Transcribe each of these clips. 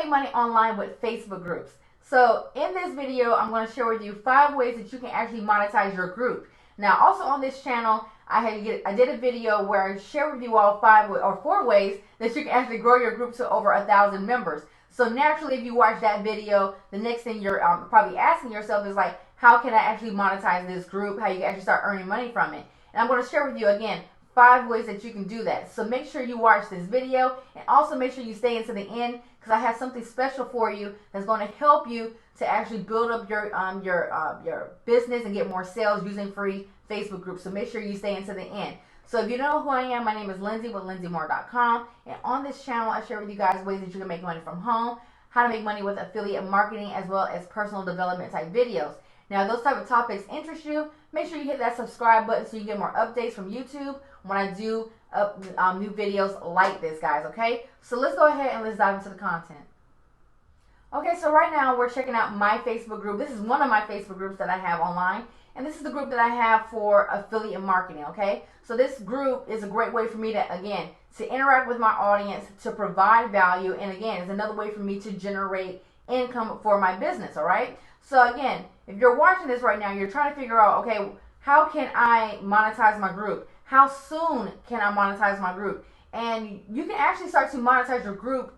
make money online with Facebook groups. So in this video, I'm going to share with you 5 ways that you can actually monetize your group. Now, also on this channel, I did a video where I share with you all 4 ways that you can actually grow your group to over 1,000 members. So naturally, if you watch that video, the next thing you're probably asking yourself is like, how can I actually monetize this group? How you can actually start earning money from it? And I'm going to share with you again 5 ways that you can do that. So make sure you watch this video, and also make sure you stay into the end, because I have something special for you that's going to help you to actually build up your business and get more sales using free Facebook groups. So make sure you stay into the end. So if you don't know who I am, my name is Linsay with LinsayMoore.com, and on this channel I share with you guys ways that you can make money from home, how to make money with affiliate marketing, as well as personal development type videos. Now, if those type of topics interest you, make sure you hit that subscribe button so you get more updates from YouTube when I do new videos like this, guys, okay? So let's go ahead and let's dive into the content. Okay, so right now we're checking out my Facebook group. This is one of my Facebook groups that I have online, and this is the group that I have for affiliate marketing, okay? So this group is a great way for me to, again, to interact with my audience, to provide value, and again, it's another way for me to generate income for my business, all right? So again, if you're watching this right now, you're trying to figure out, okay, how can I monetize my group? How soon can I monetize my group? And you can actually start to monetize your group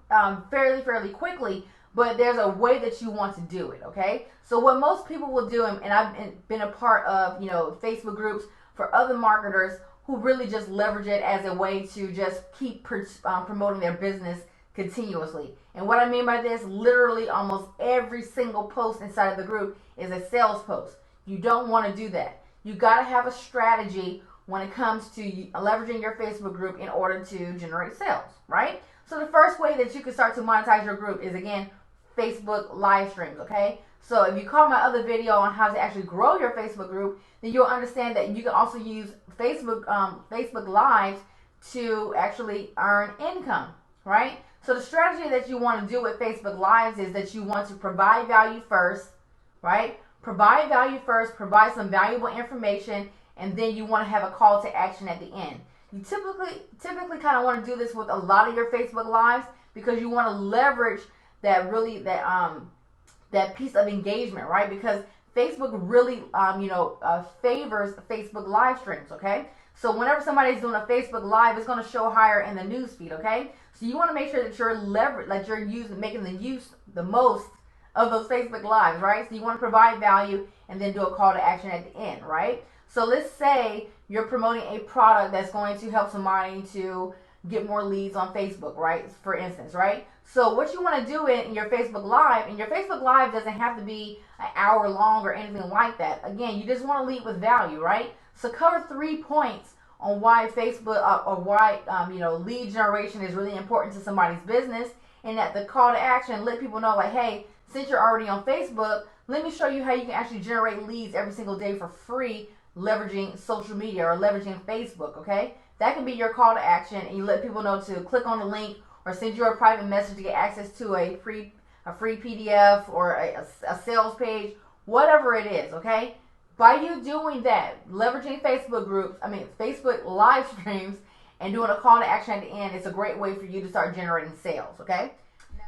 fairly quickly, but there's a way that you want to do it, okay? So what most people will do, and I've been a part of, Facebook groups for other marketers who really just leverage it as a way to just keep promoting their business continuously. And what I mean by this, literally almost every single post inside of the group is a sales post. You don't want to do that. You got to have a strategy when it comes to leveraging your Facebook group in order to generate sales, right? So the first way that you can start to monetize your group is, again, Facebook live streams, okay? So if you call my other video on how to actually grow your Facebook group, then you'll understand that you can also use Facebook Lives to actually earn income, right? So the strategy that you want to do with Facebook Lives is that you want to provide value first, right? Provide value first, provide some valuable information, and then you want to have a call to action at the end. You typically kind of want to do this with a lot of your Facebook Lives because you want to leverage that piece of engagement, right? Because Facebook really favors Facebook live streams, okay? So whenever somebody's doing a Facebook Live, it's going to show higher in the news feed, okay? So you want to make sure that you're making the most of those Facebook Lives, right? So you want to provide value and then do a call to action at the end, right? So let's say you're promoting a product that's going to help somebody to get more leads on Facebook, right? For instance, right? So what you want to do in your Facebook Live, and your Facebook Live doesn't have to be an hour long or anything like that. Again, you just want to lead with value, right? So cover 3 points on why Facebook or why lead generation is really important to somebody's business, and at the call to action, let people know like, hey, since you're already on Facebook, let me show you how you can actually generate leads every single day for free, leveraging social media or leveraging Facebook, okay? That can be your call to action, and you let people know to click on the link or send you a private message to get access to a free PDF or a sales page, whatever it is, okay? By you doing that, leveraging Facebook live streams and doing a call to action at the end, it's a great way for you to start generating sales, okay?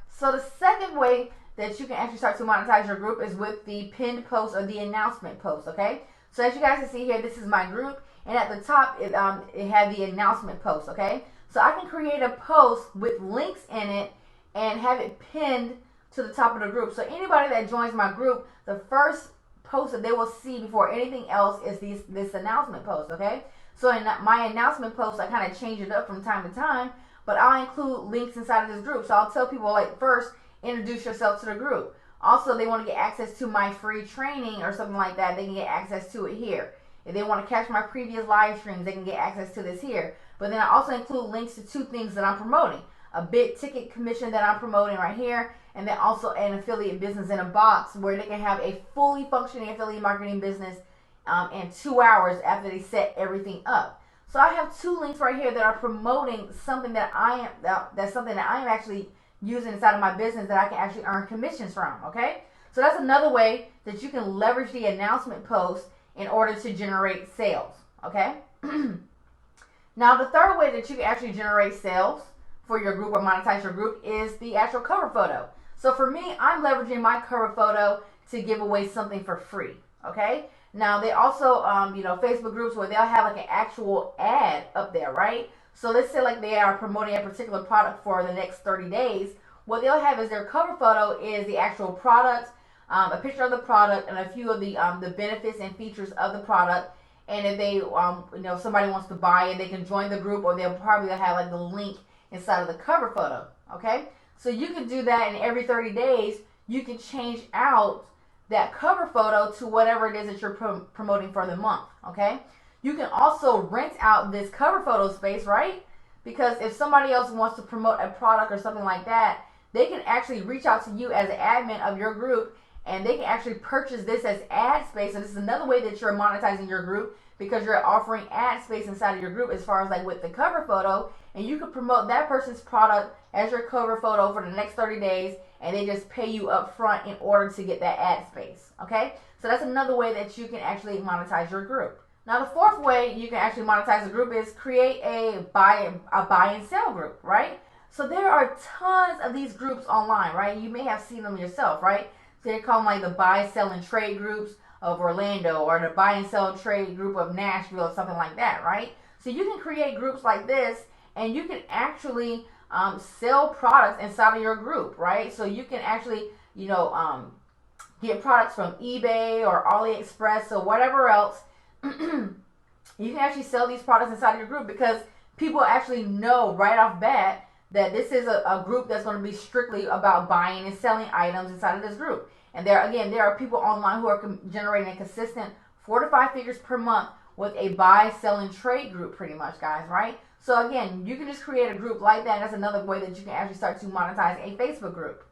So the second way that you can actually start to monetize your group is with the pinned post or the announcement post, okay? So as you guys can see here, this is my group, and at the top it had the announcement post, okay? So I can create a post with links in it and have it pinned to the top of the group. So anybody that joins my group, the first post that they will see before anything else is this announcement post, okay? So in my announcement post, I kind of change it up from time to time, but I'll include links inside of this group. So I'll tell people, like, first, introduce yourself to the group. Also, they want to get access to my free training or something like that, they can get access to it here. If they want to catch my previous live streams, they can get access to this here. But then I also include links to 2 things that I'm promoting. A big ticket commission that I'm promoting right here, and then also an affiliate business in a box where they can have a fully functioning affiliate marketing business in 2 hours after they set everything up. So I have 2 links right here that are promoting something that that's something that I am actually using inside of my business that I can actually earn commissions from, okay? So that's another way that you can leverage the announcement post in order to generate sales, okay? Now, the third way that you can actually generate sales for your group or monetize your group is the actual cover photo. So for me, I'm leveraging my cover photo to give away something for free, okay? Now they also, Facebook groups where they'll have like an actual ad up there, right? So let's say like they are promoting a particular product for the next 30 days. What they'll have is their cover photo is the actual product, a picture of the product, and a few of the benefits and features of the product. And if they, somebody wants to buy it, they can join the group, or they'll probably have like the link inside of the cover photo, okay? So you can do that, and every 30 days, you can change out that cover photo to whatever it is that you're promoting for the month, okay? You can also rent out this cover photo space, right? Because if somebody else wants to promote a product or something like that, they can actually reach out to you as an admin of your group, and they can actually purchase this as ad space. And this is another way that you're monetizing your group, because you're offering ad space inside of your group as far as like with the cover photo, and you can promote that person's product as your cover photo for the next 30 days, and they just pay you up front in order to get that ad space, okay? So that's another way that you can actually monetize your group. Now the fourth way you can actually monetize a group is create a buy and sell group, right? So there are tons of these groups online, right? You may have seen them yourself, right? So they call them like the buy, sell, and trade groups of Orlando, or the buy and sell trade group of Nashville, or something like that, right? So you can create groups like this, and you can actually sell products inside of your group, right? So you can actually, get products from eBay or AliExpress or whatever else. You can actually sell these products inside of your group, because people actually know right off bat that this is a group that's going to be strictly about buying and selling items inside of this group. And there are people online who are generating a consistent 4 to 5 figures per month with a buy, sell, and trade group, pretty much, guys, right? So again, you can just create a group like that. That's another way that you can actually start to monetize a Facebook group.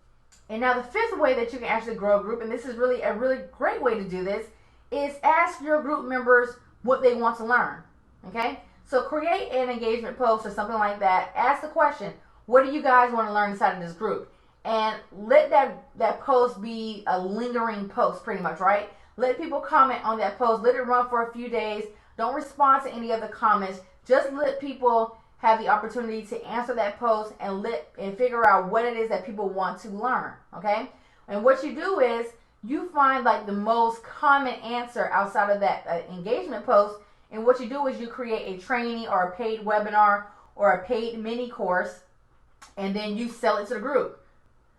And now the fifth way that you can actually grow a group, and this is really a really great way to do this, is ask your group members what they want to learn, okay? So create an engagement post or something like that. Ask the question, what do you guys want to learn inside of this group? And let that post be a lingering post, pretty much, right? Let people comment on that post. Let it run for a few days. Don't respond to any of the comments. Just let people have the opportunity to answer that post and figure out what it is that people want to learn, okay? And what you do is you find like the most common answer outside of that engagement post, and what you do is you create a training or a paid webinar or a paid mini course, and then you sell it to the group.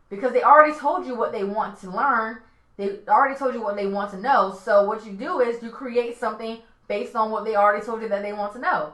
Because they already told you what they want to learn. They already told you what they want to know. So what you do is you create something based on what they already told you that they want to know.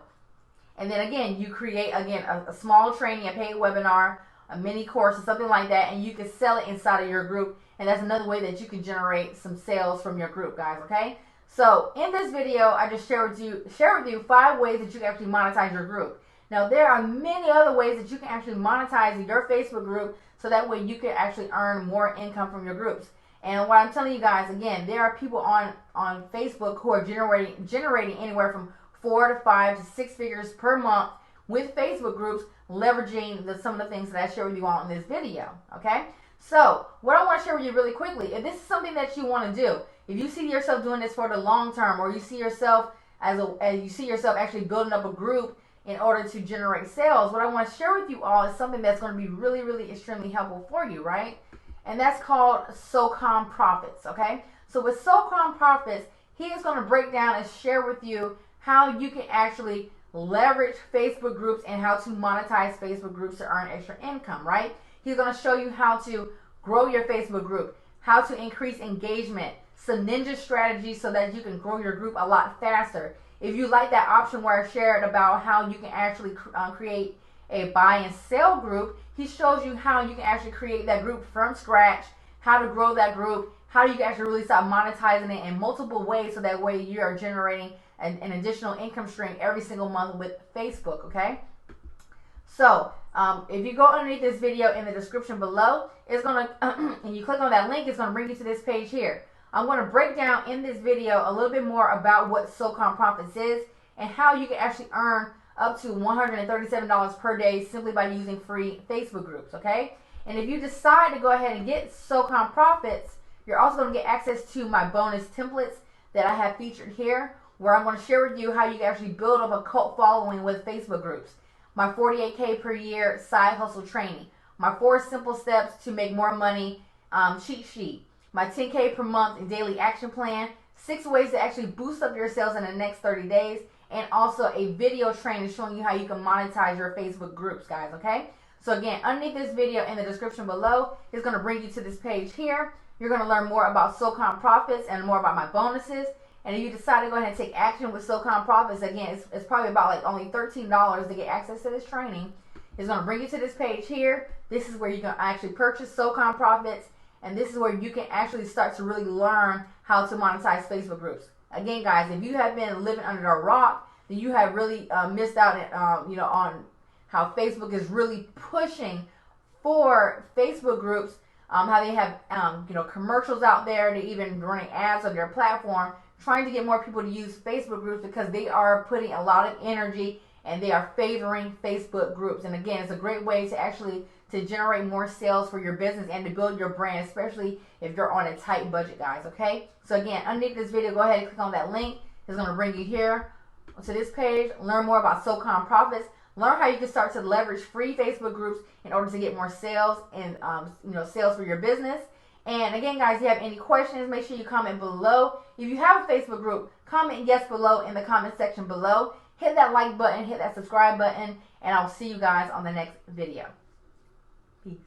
And then again, you create, a small training, a paid webinar, a mini course, or something like that, and you can sell it inside of your group. And that's another way that you can generate some sales from your group, guys, okay? So in this video, I just share with you 5 ways that you can actually monetize your group. Now, there are many other ways that you can actually monetize your Facebook group, so that way you can actually earn more income from your groups. And what I'm telling you guys, again, there are people on Facebook who are generating anywhere from 4 to 5 to 6 figures per month with Facebook groups, leveraging some of the things that I share with you all in this video, okay? So what I want to share with you really quickly, if this is something that you want to do, if you see yourself doing this for the long term, or you see yourself actually building up a group in order to generate sales, what I want to share with you all is something that's going to be really, really extremely helpful for you, right? And that's called SOCOM Profits, okay? So with SOCOM Profits, he is going to break down and share with you how you can actually leverage Facebook groups and how to monetize Facebook groups to earn extra income, right? He's going to show you how to grow your Facebook group, how to increase engagement, some ninja strategies so that you can grow your group a lot faster. If you like that option where I shared about how you can actually create a buy and sell group, he shows you how you can actually create that group from scratch, how to grow that group, how you can actually really start monetizing it in multiple ways, so that way you are generating an additional income stream every single month with Facebook, okay? So if you go underneath this video in the description below, it's going to, and you click on that link, it's going to bring you to this page here. I'm going to break down in this video a little bit more about what SOCOM Profits is and how you can actually earn up to $137 per day simply by using free Facebook groups, okay? And if you decide to go ahead and get SOCOM Profits, you're also going to get access to my bonus templates that I have featured here, where I'm going to share with you how you can actually build up a cult following with Facebook groups. My 48K per year side hustle training, my 4 simple steps to make more money cheat sheet, my 10K per month daily action plan, 6 ways to actually boost up your sales in the next 30 days, and also a video training showing you how you can monetize your Facebook groups, guys, okay? So again, underneath this video in the description below is going to bring you to this page here. You're going to learn more about SOCOM Profits and more about my bonuses. And if you decide to go ahead and take action with SOCOM Profits, again, it's probably about like only $13 to get access to this training. It's going to bring you to this page here. This is where you can actually purchase SOCOM Profits. And this is where you can actually start to really learn how to monetize Facebook groups. Again, guys, if you have been living under a rock, then you have really missed out on how Facebook is really pushing for Facebook groups, how they have commercials out there, they even running ads on their platform, trying to get more people to use Facebook groups because they are putting a lot of energy and they are favoring Facebook groups. And again, it's a great way to actually to generate more sales for your business and to build your brand, especially if you're on a tight budget, guys, okay? So again, underneath this video, go ahead and click on that link. It's going to bring you here to this page. Learn more about SOCOM Profits. Learn how you can start to leverage free Facebook groups in order to get more sales and sales for your business. And again, guys, if you have any questions, make sure you comment below. If you have a Facebook group, comment yes below in the comment section below. Hit that like button, hit that subscribe button, and I'll see you guys on the next video. Peace.